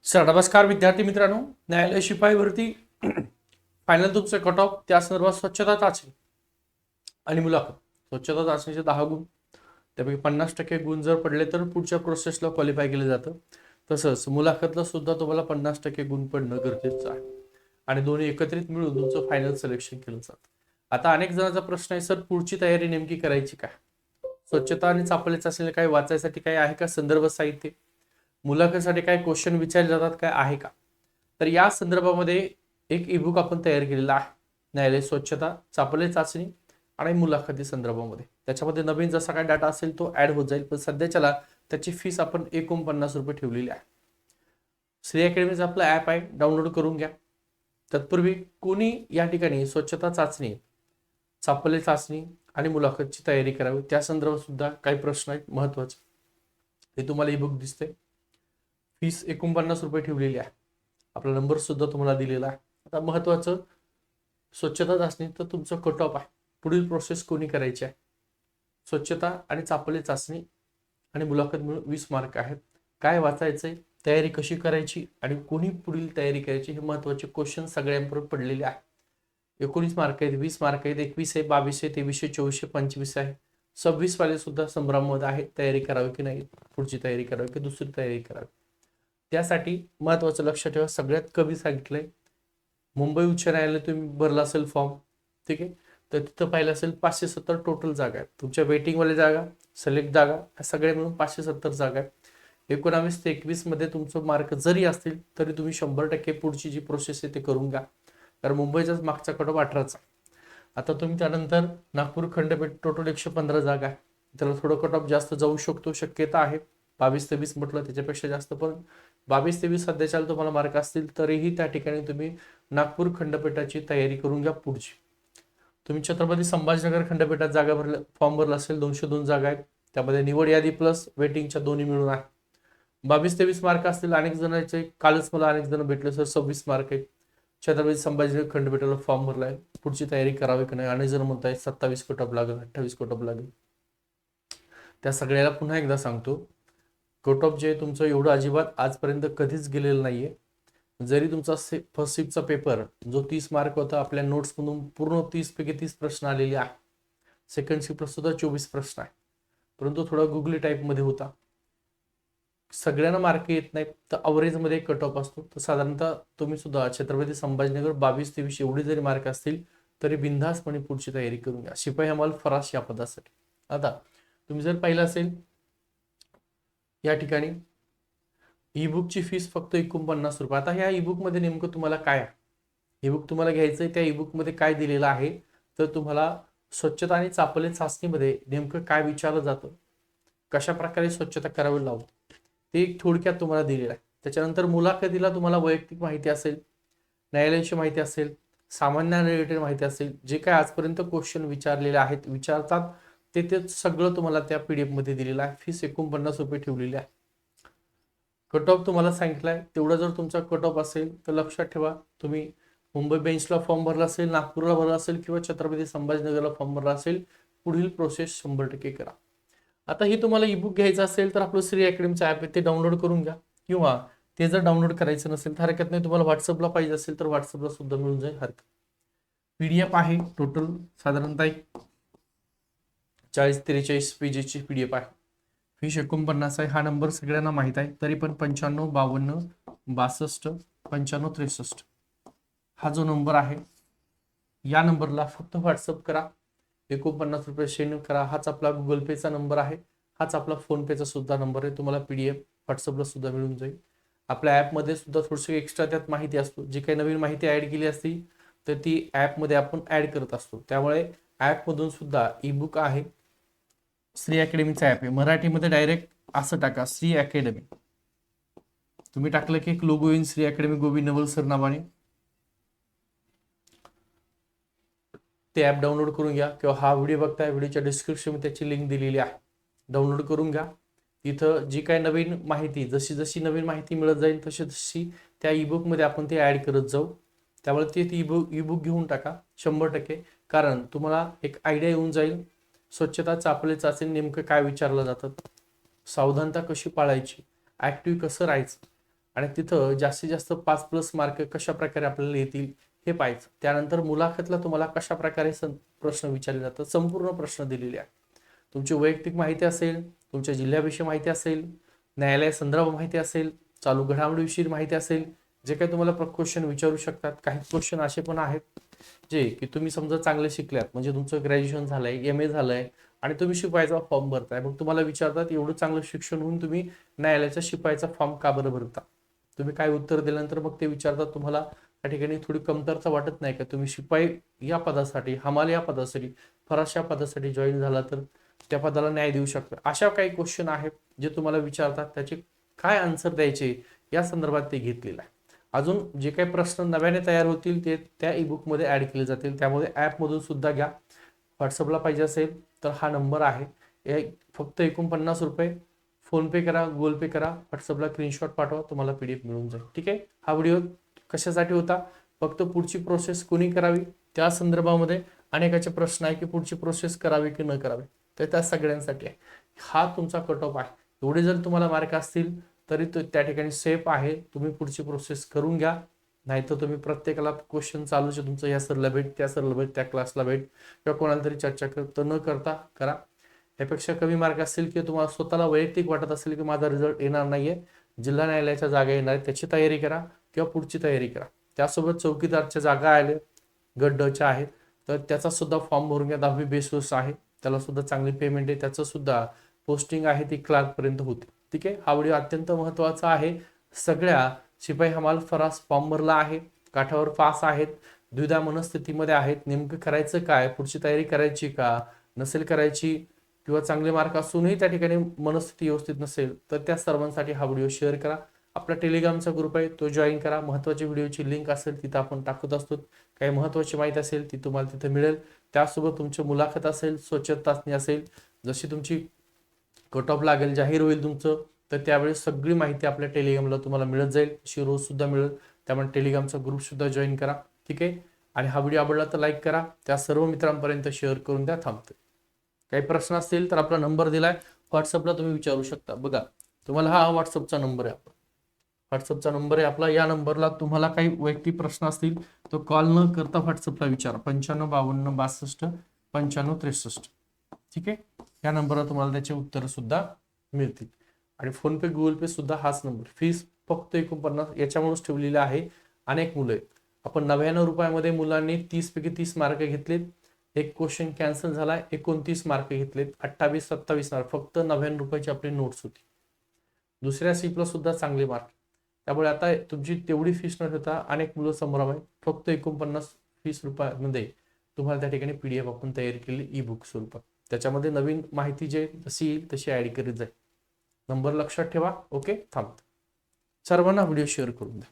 Sir नमस्कार विद्यार्थी मित्रांनो, न्यायालय शिपाई भरती फायनल तुमचं कट ऑफ त्या संदर्भात स्वच्छता चाचणी आणि मुलाखत. स्वच्छता चाचणीचे 10 गुण, त्यापैकी 50% गुण जर पडले तर पुढच्या प्रोसेसला क्वालिफाय केलं जातं. तसंच मुलाखतला सुद्धा तुम्हाला 50% गुण पडणं गरजेचं आहे आणि दोन्ही एकत्रित मिळून तुमचं फायनल सिलेक्शन केलं जातं. आता अनेक जणांचा प्रश्न आहे, सर पुढची तयारी नेमकी करायची काय? स्वच्छता आणि चाचणी चाचणीला काय वाचायसाठी काय आहे का संदर्भ साहित्य? मुलाखतीसाठी काय क्वेश्चन विचारले जातात काय आहे का? तर या संदर्भामध्ये एक ईबुक आपण तयार केलेला आहे, न्यायालय स्वच्छता चाचणी चाचणी आणि मुलाखती संदर्भामध्ये. त्याच्यामध्ये नवीन जसा काय डाटा असेल तो ऍड होत जाईल, पण सध्याच्याला त्याची फीस आपण 49 रुपये ठेवलेली आहे. श्री अकॅडमीचं आपलं ॲप आहे, डाउनलोड करून घ्या. तत्पूर्वी कोणी या ठिकाणी स्वच्छता चाचणी, चाचणी चाचणी आणि मुलाखतची तयारी करावी त्या संदर्भात सुद्धा काही प्रश्न आहेत महत्वाचे. ते तुम्हाला ईबुक दिसते. फीस 49 रुपये ठेवलेली आहे. आपला नंबर सुद्धा तुम्हाला दिलेला आहे. आता महत्वाचं स्वच्छता चाचणी तर तुमचं कट ऑफ आहे. पुढील प्रोसेस कोणी करायची आहे? स्वच्छता आणि चाचणी चाचणी आणि मुलाखत मिळून 20 मार्क आहेत. काय वाचायचंय, तयारी कशी करायची आणि कोणी पुढील तयारी करायची, हे महत्वाचे क्वेश्चन सगळ्यांवर पडलेले आहे. 19 मार्क आहेत, 20 मार्क आहेत, 21 आहे, 22 आहे, 23 आहे, 24 आहे, 25 आहे, 26 वाले सुद्धा संभ्रमामध्ये आहे. तयारी करावी की नाही, पुढची तयारी करावी की दुसरी तयारी करावी. त्यासाठी महत्वाचं लक्षात ठेवा, सगळ्यात कमी सांगितलंय मुंबई उच्च न्यायालय तुम्ही भरला असेल फॉर्म, ठीक आहे, तर तिथं पाहिलं असेल 570 टोटल जागा आहेत. तुमच्या वेटिंगवाल्या जागा, सिलेक्ट जागा, ह्या सगळ्या मिळून 570 जागा आहेत. 19 ते 21 मध्ये तुमचं मार्क जरी असतील तरी तुम्ही 100% पुढची जी प्रोसेस आहे ते करून घ्या. कारण मुंबईचाच मागचा कट ऑफ 18चा. आता तुम्ही त्यानंतर नागपूर खंडपीठ टोटल 115 जागा आहे, त्याला थोडं कट ऑफ जास्त जाऊ शकतो, शक्यता आहे. 22 ते 20 म्हटलं त्याच्यापेक्षा जास्त, पण 22 ते 20 सध्याच्या तुम्हाला मार्क असतील तरीही त्या ठिकाणी तुम्ही नागपूर खंडपीठाची तयारी करून घ्या पुढची. तुम्ही छत्रपती संभाजीनगर खंडपीठात जागा भरल्या, फॉर्म भरला असेल, 202 जागा आहेत. त्यामध्ये निवड यादी प्लस वेटिंगच्या दोन्ही मिळून आहे. 22 ते 20 मार्क असतील. अनेक जणांचे कालच मला अनेक जण भेटले, सर 26 मार्क आहेत, छत्रपती संभाजीनगर खंडपीठाला फॉर्म भरलाय, पुढची तयारी करावी की नाही. अनेक जण म्हणताय 27 कट ऑफ लागेल, 28 कट ऑफ लागेल. त्या सगळ्याला पुन्हा एकदा सांगतो, कट ऑफ जे तुमचं एवढं अजिबात आजपर्यंत कधीच गेलेलं नाहीये. जरी तुमचा फर्स्ट शिफ्टचा पेपर जो 30 मार्क होता, आपल्या नोट्समधून पूर्ण 30 पैकी 30 प्रश्न आलेले आहे. सेकंड शिफ्टला सुद्धा 24 प्रश्न आहे, परंतु थोडा गुगली टाईपमध्ये होता. सगळ्यांना मार्क येत नाहीत, तर अवरेजमध्ये कट ऑफ असतो. तर साधारणतः तुम्ही सुद्धा छत्रपती संभाजीनगर 22 ते 20 एवढे जरी मार्क असतील तरी बिनधास्तपणे पुढची तयारी करून घ्या. शिपाई हमाल फराश या पदासाठी. आता तुम्ही जर पाहिलं असेल या ठिकाणी ईबुकची फीस फक्त 49 रुपये. आता ह्या ईबुकमध्ये नेमकं तुम्हाला काय आहे, ईबुक तुम्हाला घ्यायचंय, त्या ईबुकमध्ये काय दिलेलं आहे, तर तुम्हाला स्वच्छता आणि चाचणी चाचणीमध्ये नेमकं काय विचारलं जातं, कशा प्रकारे स्वच्छता करावी लावते, ते थोडक्यात तुम्हाला दिलेलं आहे. त्याच्यानंतर मुलाखतीला तुम्हाला वैयक्तिक माहिती असेल, न्यायालयाची माहिती असेल, सामान्य रिलेटेड माहिती असेल, जे काय आजपर्यंत क्वेश्चन विचारलेले आहेत, विचारतात ते ते सगळं तुम्हाला त्या पीडीएफ मध्ये दिलेलं आहे. फीस 49 रुपये ठेवलेली आहे. कट ऑफ तुम्हाला सांगितलाय तेवढा जर तुमचा कट ऑफ असेल तर लक्षात ठेवा, तुम्ही मुंबई बेंचला फॉर्म भरला असेल, नागपूरला भरला असेल किंवा छत्रपती संभाजीनगरला फॉर्म भरला असेल, पुढील प्रोसेस 100% करा. आता हे तुम्हाला ईबुक घ्यायचं असेल तर आपलं श्री अकॅडमीचं ॲप आहे, ते डाउनलोड करून घ्या. किंवा ते जर डाउनलोड करायचं नसेल तर हरकत नाही, तुम्हाला व्हॉट्सअपला पाहिजे असेल तर व्हॉट्सअपला सुद्धा मिळून जाईल, हरकत. पीडीएफ आहे टोटल साधारणतः 40-43 पेजेसची पीडीएफ आहे. फीस 49 आहे. हा नंबर सगळ्यांना माहित आहे, तरी पण 95 52 62 95 63 हा जो नंबर आहे, या नंबरला फक्त व्हॉट्सअप करा, 49 रुपये सेंड करा. हाच आपला गुगल पेचा नंबर आहे, हाच आपला फोन पेचा सुद्धा नंबर आहे. तुम्हाला पीडीएफ व्हॉट्सअपला सुद्धा मिळून जाईल. आपल्या ॲपमध्ये सुद्धा थोडीशी एक्स्ट्रा त्यात माहिती असतो, जी काही नवीन माहिती ऍड केली असती तर ती ॲपमध्ये आपण ऍड करत असतो. त्यामुळे ॲपमधून सुद्धा ईबुक आहे. श्री अकॅडमीचा ॲप आहे, मराठीमध्ये डायरेक्ट असं टाका श्री अकॅडमी. तुम्ही टाकलं की एक लोगो येईल श्री अकॅडमी गोविंद नवल सर नावाने. ते ॲप डाउनलोड करून घ्या किंवा हा व्हिडिओ बघताय, व्हिडिओच्या डिस्क्रिप्शनमध्ये त्याची लिंक दिलेली आहे, डाउनलोड करून घ्या. इथं जी काय नवीन माहिती, जशी जशी नवीन माहिती मिळत जाईल तशी तशी त्या ईबुकमध्ये आपण ते ॲड करत जाऊ. त्यामुळे ते ईबुक घेऊन टाका 100%, कारण तुम्हाला एक आयडिया येऊन जाईल स्वच्छता चाचणी चाचणी नेमकं काय विचारलं जातं, सावधानता कशी पाळायची, ॲक्टिव्ह कसं राहायचं, आणि तिथं जास्तीत जास्त 5+ मार्क कशा प्रकारे आपल्याला येतील हे पाहायचं. त्यानंतर मुलाखतला तुम्हाला कशा प्रकारे प्रश्न विचारले जातात, संपूर्ण प्रश्न दिलेले आहेत. तुमची वैयक्तिक माहिती असेल, तुमच्या जिल्ह्याविषयी माहिती असेल, न्यायालय संदर्भ माहिती असेल, चालू घडामोडीविषयी माहिती असेल, जे काही तुम्हाला क्वेश्चन विचारू शकतात. काही क्वेश्चन असे पण आहेत जे की तुम्ही समजा चांगले शिकल्यात, म्हणजे तुमचं ग्रॅज्युएशन झालंय, MA झालंय आणि तुम्ही शिपाईचा फॉर्म भरताय, मग तुम्हाला विचारतात एवढं चांगलं शिक्षण होऊन तुम्ही न्यायालयाचा शिपाईचा फॉर्म का बरं भरता. तुम्ही काय उत्तर दिल्यानंतर मग ते विचारतात तुम्हाला त्या ठिकाणी थोडी कमतरता वाटत नाही का, तुम्ही शिपाई या पदासाठी, हमाल या पदासाठी, फराश या पदासाठी जॉईन झाला तर त्या पदाला न्याय देऊ शकता. अशा काही क्वेश्चन आहेत जे तुम्हाला विचारतात, त्याचे काय आन्सर द्यायचे या संदर्भात ते घेतलेलं आहे. अजून जे काही प्रश्न नव्याने तयार होतील ते त्या ईबुक मध्ये ऍड केले जातील. त्यामध्ये ॲपमधून सुद्धा घ्या. व्हॉट्सअपला पाहिजे असेल तर हा नंबर आहे, फक्त 49 रुपये. फोन पे करा, गुगल पे करा, व्हॉट्सअपला स्क्रीनशॉट पाठवा, तुम्हाला PDF मिळून जाईल. ठीक आहे. हा व्हिडिओ कशासाठी होता, फक्त पुढची प्रोसेस कोणी करावी त्या संदर्भामध्ये अनेकाचे प्रश्न आहे की पुढची प्रोसेस करावी की न करावी, तर त्या सगळ्यांसाठी आहे. हा तुमचा कट ऑफ आहे. एवढे जर तुम्हाला मार्क असतील तरी तो त्या ठिकाणी सेफ आहे. तुम्ही पुढची प्रोसेस करून घ्या, नाहीतर तुम्ही प्रत्येकाला क्वेश्चन चालूच आहे तुमचं, या सरला भेट, त्या सरला भेट, त्या क्लासला भेट किंवा कोणाला तरी चर्चा तर न करता करा. यापेक्षा कमी मार्क असतील किंवा तुम्हाला स्वतःला वैयक्तिक वाटत असेल की माझा रिझल्ट येणार नाहीये, जिल्हा न्यायालयाच्या जागा येणार आहे, त्याची तयारी करा किंवा पुढची तयारी करा. त्यासोबत चौकीदारच्या जागा आल्या गट आहेत तर त्याचा सुद्धा फॉर्म भरून घ्या. 10वी बेसवर आहे, त्याला सुद्धा चांगली पेमेंट आहे, त्याचं सुद्धा पोस्टिंग आहे ती क्लार्क पर्यंत होते. ठीक आहे. हा व्हिडिओ अत्यंत महत्त्वाचा आहे. सगळ्या शिपाई हमाल फरास फॉर्म भरला आहे, काठावर पास आहेत, द्विधा मनस्थितीमध्ये आहेत, नेमकं करायचं काय, पुढची तयारी करायची का नसेल करायची, किंवा चांगले मार्क असूनही त्या ठिकाणी मनस्थिती व्यवस्थित नसेल, तर त्या सर्वांसाठी हा व्हिडिओ शेअर करा. आपला टेलिग्रामचा ग्रुप आहे तो जॉईन करा. महत्त्वाची व्हिडिओची लिंक असेल तिथं आपण टाकत असतो. काही महत्त्वाची माहिती असेल ती तुम्हाला तिथे मिळेल. त्यासोबत तुमची मुलाखत असेल, स्वच्छता चाचणी असेल, जशी तुमची कट ऑफ लागेल, जाहीर होईल तुमचं, तर त्यावेळेस सगळी माहिती आपल्या टेलिग्रामला तुम्हाला मिळत जाईल. अशी रोज सुद्धा मिळेल. त्यामुळे टेलिग्रामचा ग्रुप सुद्धा जॉईन करा. ठीक आहे. आणि हा व्हिडिओ आवडला तर लाईक करा, त्या सर्व मित्रांपर्यंत शेअर करून द्या. थांबते. काही प्रश्न असतील तर आपला नंबर दिलाय, व्हॉट्सअपला तुम्ही विचारू शकता. बघा, तुम्हाला हा व्हॉट्सअपचा नंबर आहे, व्हॉट्सअपचा नंबर आहे आपला. या नंबरला तुम्हाला काही वैयक्तिक प्रश्न असतील तो कॉल न करता व्हॉट्सअपला विचारा. 955262 9563. ठीक आहे. या नंबरला तुम्हाला त्याचे उत्तर सुद्धा मिळतील. आणि फोन पे, गुगल पे सुद्धा हाच नंबर. फीस फक्त 49 याच्यामुळेच ठेवलेली आहे. अनेक मुलं आहेत. आपण 99 रुपयामध्ये मुलांनी 30 पैकी 30 मार्क घेतलेत. एक क्वेश्चन कॅन्सल झाला, 29 मार्क घेतलेत. 28-27 मार्क, फक्त 99 रुपयाची आपली नोट्स होती. दुसऱ्या सीपला सुद्धा चांगले मार्क. त्यामुळे आता तुमची तेवढी फीस न ठेवता अनेक मुलं समोर आहे. फक्त 49 रुपयामध्ये तुम्हाला त्या ठिकाणी PDF आपण तयारी केली ई-बुक स्वरूपात. त्याच्यामध्ये नवीन माहिती जे जशी येईल तशी ऍड करीत जाईल. नंबर लक्षात ठेवा. ओके. थांबतो. सर्वांना व्हिडिओ शेअर करून द्या.